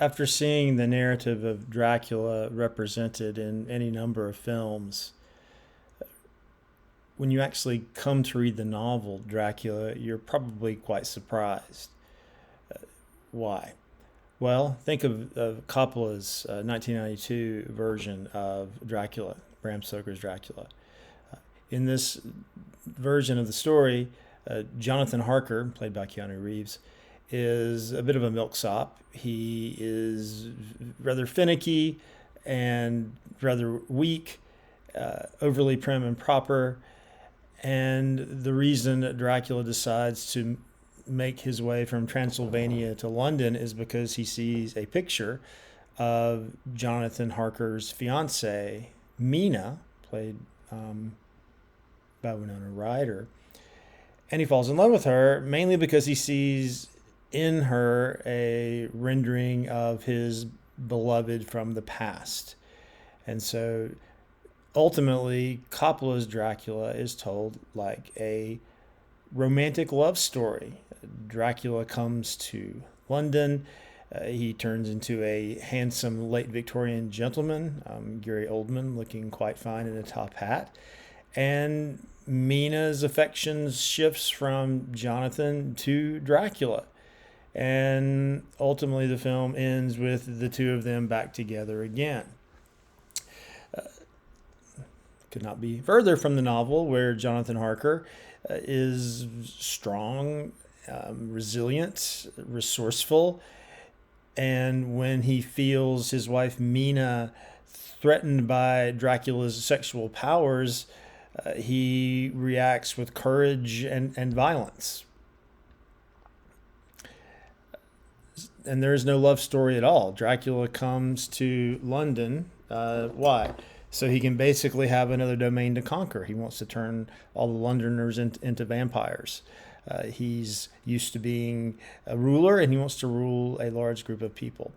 After seeing the narrative of Dracula represented in any number of films, when you actually come to read the novel Dracula, you're probably quite surprised. Why? Well, think of Coppola's 1992 version of Dracula, Bram Stoker's Dracula. In this version of the story, Jonathan Harker, played by Keanu Reeves, is a bit of a milksop. He is rather finicky and rather weak, overly prim and proper. And the reason that Dracula decides to make his way from Transylvania to London is because he sees a picture of Jonathan Harker's fiancee, Mina, played by Winona Ryder. And he falls in love with her mainly because he sees in her a rendering of his beloved from the past. And so ultimately, Coppola's Dracula is told like a romantic love story. Dracula comes to London. He turns into a handsome late Victorian gentleman, Gary Oldman, looking quite fine in a top hat. And Mina's affections shifts from Jonathan to Dracula. And ultimately, the film ends with the two of them back together again. Could not be further from the novel, where Jonathan Harker is strong, resilient, resourceful, and when he feels his wife Mina threatened by Dracula's sexual powers, he reacts with courage and violence. And there is no love story at all. Dracula comes to London. Why? So he can basically have another domain to conquer. He wants to turn all the Londoners into vampires. He's used to being a ruler, and he wants to rule a large group of people.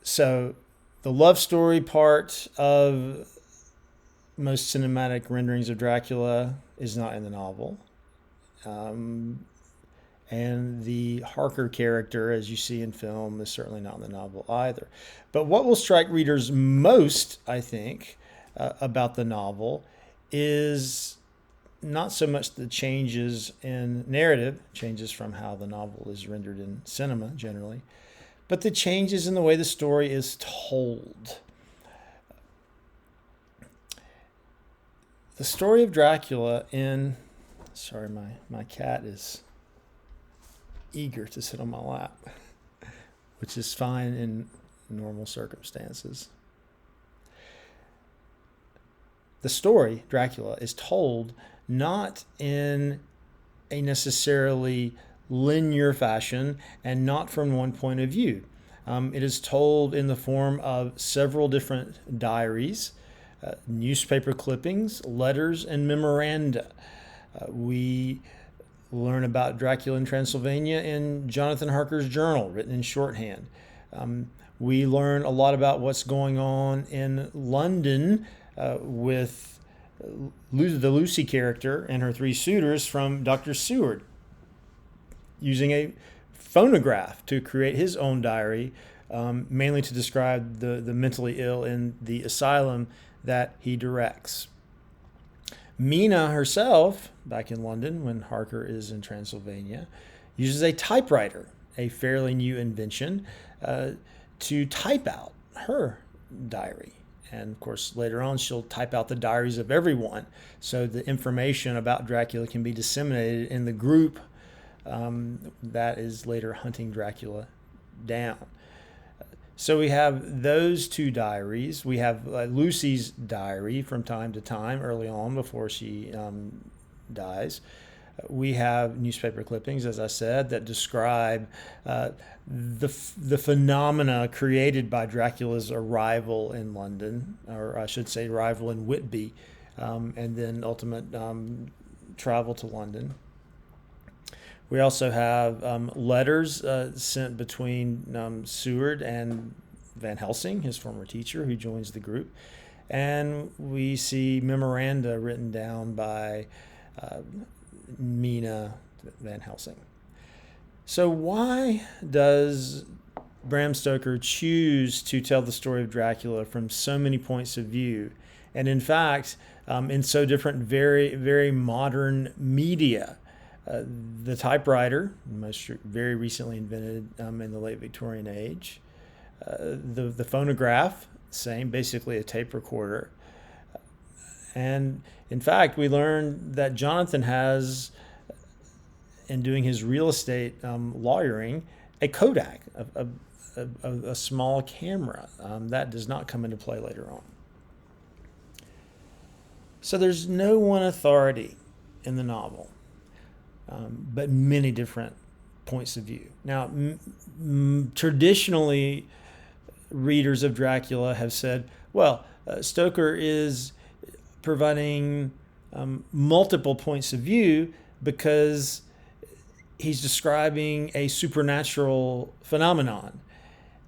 So the love story part of most cinematic renderings of Dracula is not in the novel. And the Harker character, as you see in film, is certainly not in the novel either. But what will strike readers most, I think, about the novel is not so much the changes in narrative, changes from how the novel is rendered in cinema generally, but the changes in the way the story is told. The story of Dracula in... Sorry, my cat is eager to sit on my lap, which is fine in normal circumstances. The story, Dracula, is told not in a necessarily linear fashion and not from one point of view. It is told in the form of several different diaries, newspaper clippings, letters, and memoranda. We learn about Dracula in Transylvania in Jonathan Harker's journal, written in shorthand. We learn a lot about what's going on in London with the Lucy character and her three suitors from Dr. Seward, using a phonograph to create his own diary, mainly to describe the mentally ill in the asylum that he directs. Mina herself, back in London when Harker is in Transylvania, uses a typewriter, a fairly new invention, to type out her diary. And of course, later on, she'll type out the diaries of everyone, so the information about Dracula can be disseminated in the group that is later hunting Dracula down. So we have those two diaries. We have Lucy's diary from time to time, early on before she dies. We have newspaper clippings, as I said, that describe the phenomena created by Dracula's arrival in London, or I should say arrival in Whitby, and then ultimate travel to London. We also have letters sent between Seward and Van Helsing, his former teacher, who joins the group. And we see memoranda written down by Mina Van Helsing. So why does Bram Stoker choose to tell the story of Dracula from so many points of view, and in fact, in so different, very, very modern media. The typewriter, very recently invented in the late Victorian age. The phonograph, same, basically a tape recorder. And in fact, we learned that Jonathan has, in doing his real estate lawyering, a Kodak, a small camera. That does not come into play later on. So there's no one authority in the novel, but many different points of view. Now, traditionally, readers of Dracula have said, well, Stoker is providing multiple points of view because he's describing a supernatural phenomenon.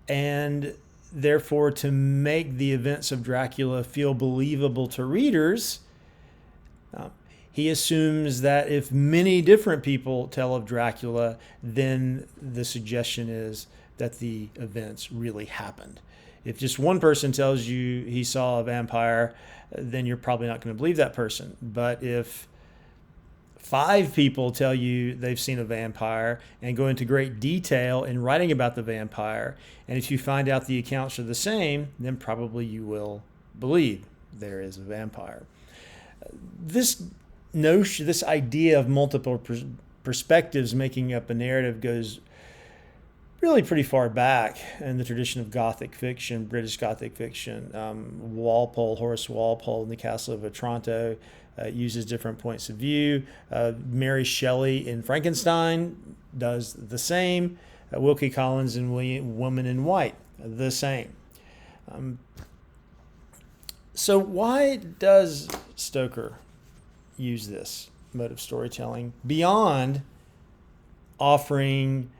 And therefore, to make the events of Dracula feel believable to readers, he assumes that if many different people tell of Dracula, then the suggestion is that the events really happened. If just one person tells you he saw a vampire, then you're probably not going to believe that person. But if 5 people tell you they've seen a vampire and go into great detail in writing about the vampire, and if you find out the accounts are the same, then probably you will believe there is a vampire. This notion, this idea of multiple perspectives making up a narrative goes really pretty far back in the tradition of Gothic fiction, British Gothic fiction. Horace Walpole in The Castle of Otranto uses different points of view. Mary Shelley in Frankenstein does the same. Wilkie Collins in Woman in White, the same. So why does Stoker use this mode of storytelling beyond offering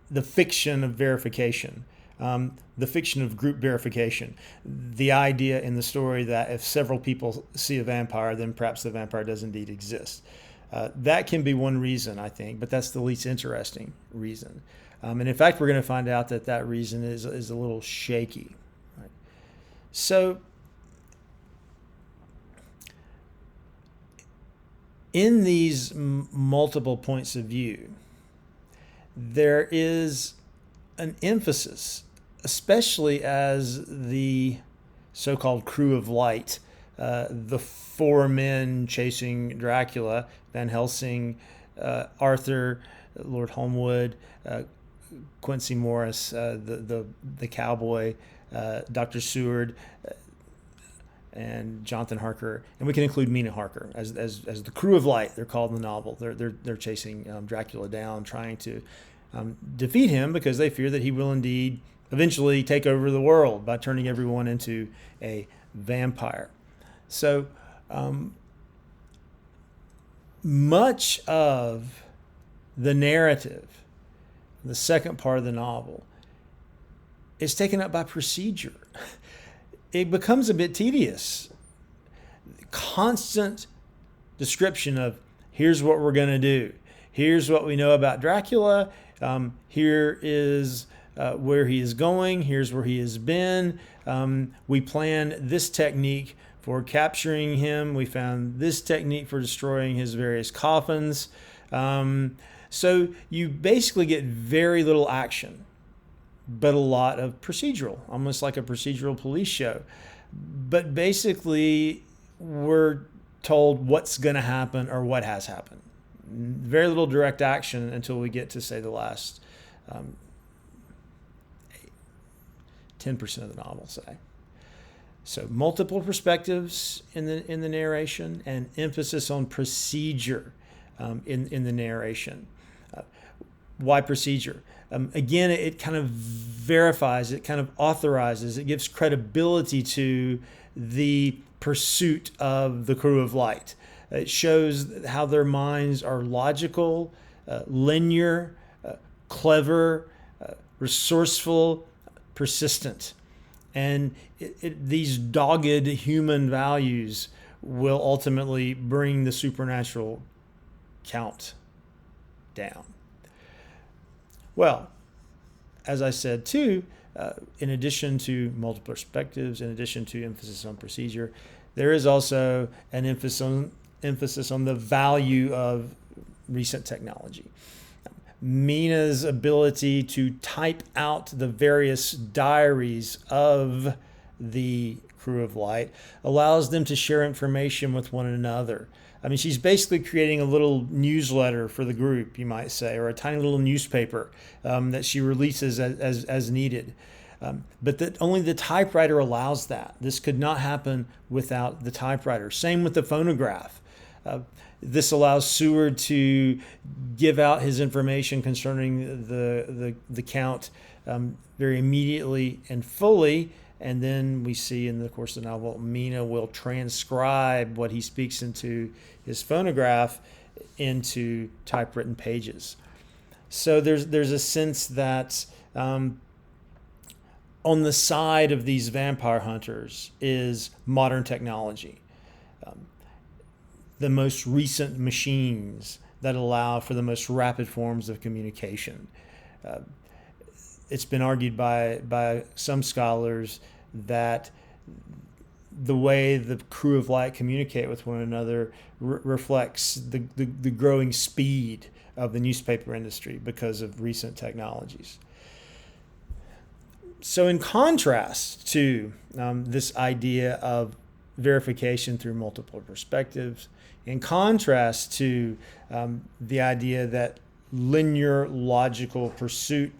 the fiction of verification, the fiction of group verification, the idea in the story that if several people see a vampire, then perhaps the vampire does indeed exist? That can be one reason, I think, but that's the least interesting reason. And in fact, we're going to find out that that reason is a little shaky. Right? So, in these multiple points of view, there is an emphasis, especially as the so-called crew of light, the 4 men chasing Dracula, Van Helsing, Arthur, Lord Holmwood, Quincy Morris, the cowboy, Dr. Seward, and Jonathan Harker, and we can include Mina Harker as the crew of light. They're called in the novel. They're chasing Dracula down, trying to defeat him because they fear that he will indeed eventually take over the world by turning everyone into a vampire. So much of the narrative, the second part of the novel, is taken up by procedure. It becomes a bit tedious. Constant description of here's what we're going to do. Here's what we know about Dracula. Here is where he is going. Here's where he has been. We plan this technique for capturing him. We found this technique for destroying his various coffins. So you basically get very little action, but a lot of procedural, almost like a procedural police show. But basically, we're told what's going to happen or what has happened. Very little direct action until we get to, say, the last 10% of the novel, say. So multiple perspectives in the narration and emphasis on procedure in the narration. Why procedure? Again, it kind of verifies, it kind of authorizes, it gives credibility to the pursuit of the crew of light. It shows how their minds are logical, linear, clever, resourceful, persistent. And these dogged human values will ultimately bring the supernatural count down. Well, as I said too, in addition to multiple perspectives, in addition to emphasis on procedure, there is also an emphasis on the value of recent technology. Mina's ability to type out the various diaries of the crew of light allows them to share information with one another. I mean, she's basically creating a little newsletter for the group, you might say, or a tiny little newspaper that she releases as needed. But that only the typewriter allows that. This could not happen without the typewriter. Same with the phonograph. This allows Seward to give out his information concerning the count very immediately and fully. And then we see in the course of the novel, Mina will transcribe what he speaks into his phonograph into typewritten pages. So there's a sense that on the side of these vampire hunters is modern technology. The most recent machines that allow for the most rapid forms of communication. It's been argued by some scholars that the way the crew of light communicate with one another reflects the growing speed of the newspaper industry because of recent technologies. So in contrast to this idea of verification through multiple perspectives, in contrast to the idea that linear logical pursuit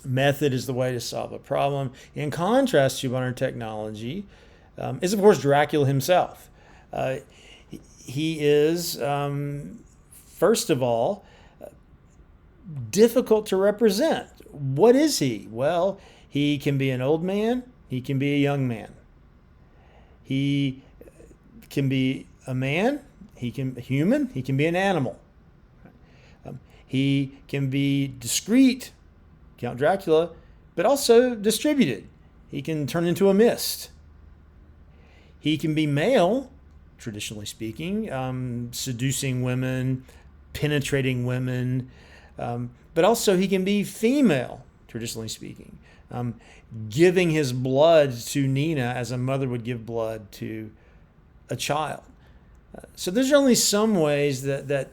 method is the way to solve a problem, in contrast to modern technology, is of course Dracula himself. He is, first of all, difficult to represent. What is he? Well, he can be an old man, he can be a young man. He can be a man, he can be human, he can be an animal. He can be discreet, Count Dracula, but also distributed. He can turn into a mist. He can be male, traditionally speaking, seducing women, penetrating women, but also he can be female, traditionally speaking, giving his blood to Nina as a mother would give blood to a child. So there's only some ways that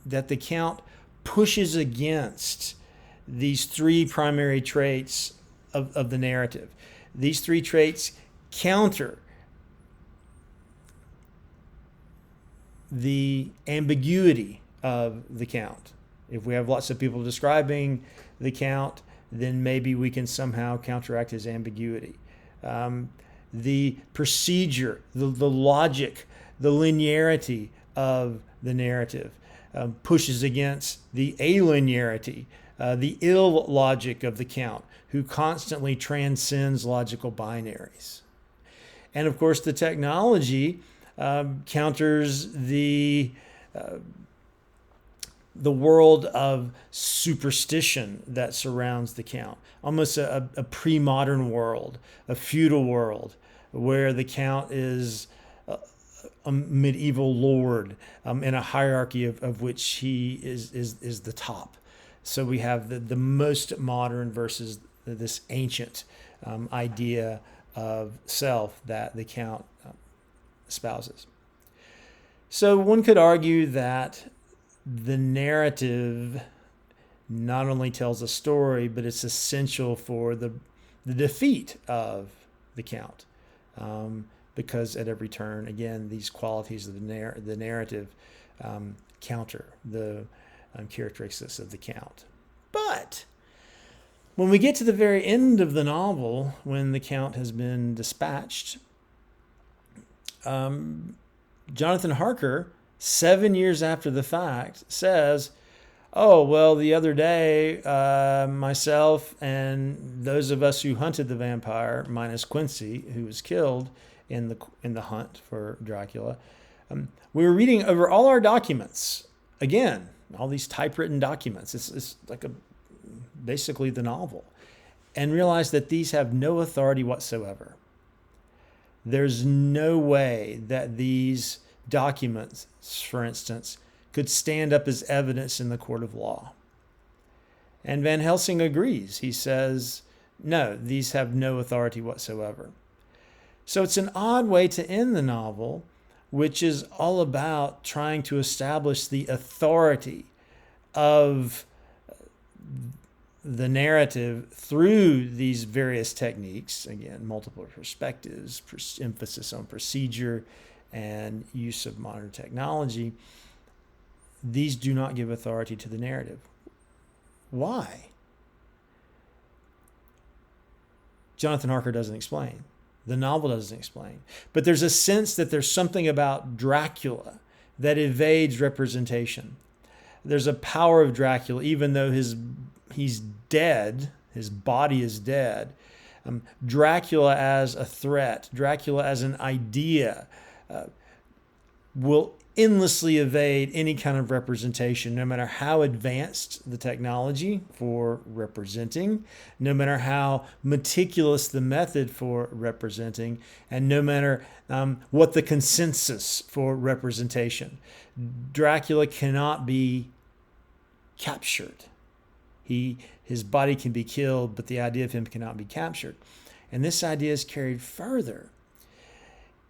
the Count pushes against these three primary traits of the narrative. These three traits counter the ambiguity of the Count. If we have lots of people describing the Count, then maybe we can somehow counteract his ambiguity. The procedure, the logic, the linearity of the narrative pushes against the alienarity, the ill logic of the Count, who constantly transcends logical binaries. And of course, the technology counters the world of superstition that surrounds the Count, almost a pre-modern world, a feudal world, where the Count is a medieval lord in a hierarchy of which he is the top. So we have the most modern versus this ancient idea of self that the Count espouses. So one could argue that the narrative not only tells a story, but it's essential for the defeat of the Count. Because at every turn, again, these qualities of the narrative counter the characteristics of the Count. But when we get to the very end of the novel, when the Count has been dispatched, Jonathan Harker, 7 years after the fact, says, "Oh, well, the other day, myself and those of us who hunted the vampire, minus Quincy, who was killed in the hunt for Dracula, we were reading over all our documents. Again, all these typewritten documents. It's like basically the novel, and realized that these have no authority whatsoever. There's no way that these documents, for instance, could stand up as evidence in the court of law. And Van Helsing agrees. He says, no, these have no authority whatsoever. So it's an odd way to end the novel, which is all about trying to establish the authority of the narrative through these various techniques. Again, multiple perspectives, emphasis on procedure, and use of modern technology. These do not give authority to the narrative. Why? Jonathan Harker doesn't explain. The novel doesn't explain. But there's a sense that there's something about Dracula that evades representation. There's a power of Dracula, even though he's dead, his body is dead. Dracula as a threat, Dracula as an idea, will endlessly evade any kind of representation, no matter how advanced the technology for representing, no matter how meticulous the method for representing, and no matter what the consensus for representation. Dracula cannot be captured. His body can be killed, but the idea of him cannot be captured. And this idea is carried further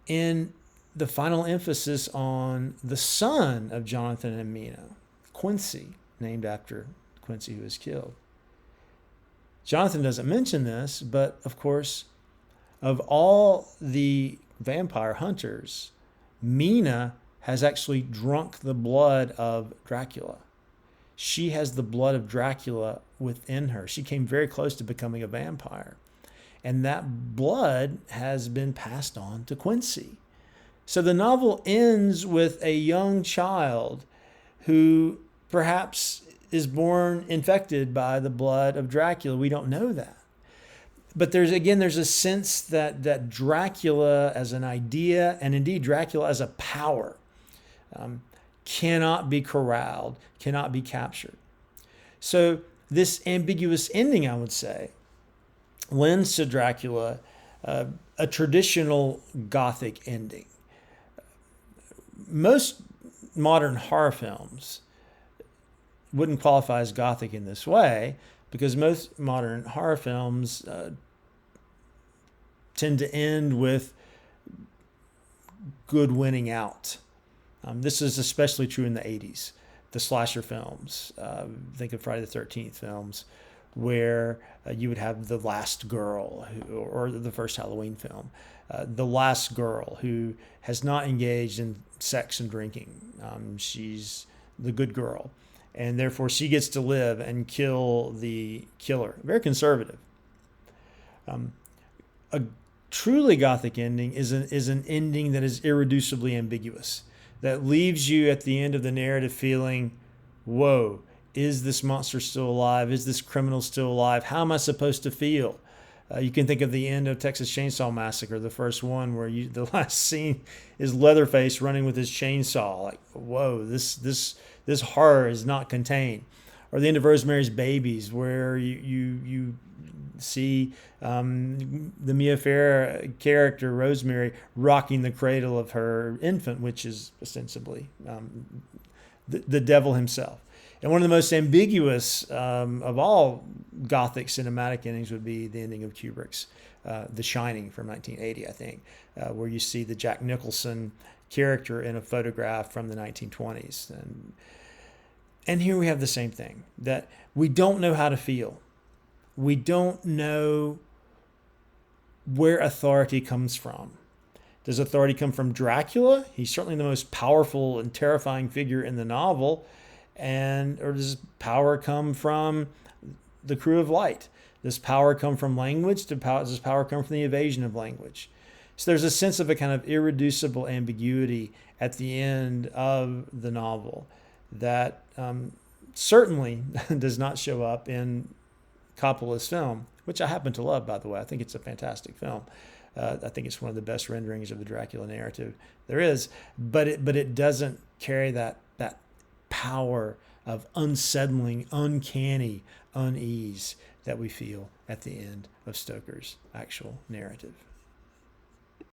in the final emphasis on the son of Jonathan and Mina, Quincy, named after Quincy who was killed. Jonathan doesn't mention this, but of course, of all the vampire hunters, Mina has actually drunk the blood of Dracula. She has the blood of Dracula within her. She came very close to becoming a vampire. And that blood has been passed on to Quincy. So the novel ends with a young child who perhaps is born infected by the blood of Dracula. We don't know that. But there's a sense that Dracula as an idea, and indeed Dracula as a power, cannot be corralled, cannot be captured. So this ambiguous ending, I would say, lends to Dracula a traditional Gothic ending. Most modern horror films wouldn't qualify as Gothic in this way, because most modern horror films tend to end with good winning out. This is especially true in the 80s, the slasher films. Think of Friday the 13th films, where you would have the last girl, or the first Halloween film, the last girl who has not engaged in sex and drinking. She's the good girl, and therefore she gets to live and kill the killer. Very conservative. A truly Gothic ending is an ending that is irreducibly ambiguous, that leaves you at the end of the narrative feeling, whoa, is this monster still alive? Is this criminal still alive? How am I supposed to feel? You can think of the end of Texas Chainsaw Massacre, the first one, where the last scene is Leatherface running with his chainsaw. Like, whoa, this horror is not contained. Or the end of Rosemary's Babies, where you see the Mia Farrow character, Rosemary, rocking the cradle of her infant, which is ostensibly the devil himself. And one of the most ambiguous of all Gothic cinematic endings would be the ending of Kubrick's The Shining from 1980, I think, where you see the Jack Nicholson character in a photograph from the 1920s. And here we have the same thing, that we don't know how to feel. We don't know where authority comes from. Does authority come from Dracula? He's certainly the most powerful and terrifying figure in the novel. Or does power come from the Crew of Light? Does power come from language? Does power come from the evasion of language? So there's a sense of a kind of irreducible ambiguity at the end of the novel that certainly does not show up in Coppola's film, which I happen to love, by the way. I think it's a fantastic film. I think it's one of the best renderings of the Dracula narrative there is, but it doesn't carry that power of unsettling, uncanny unease that we feel at the end of Stoker's actual narrative.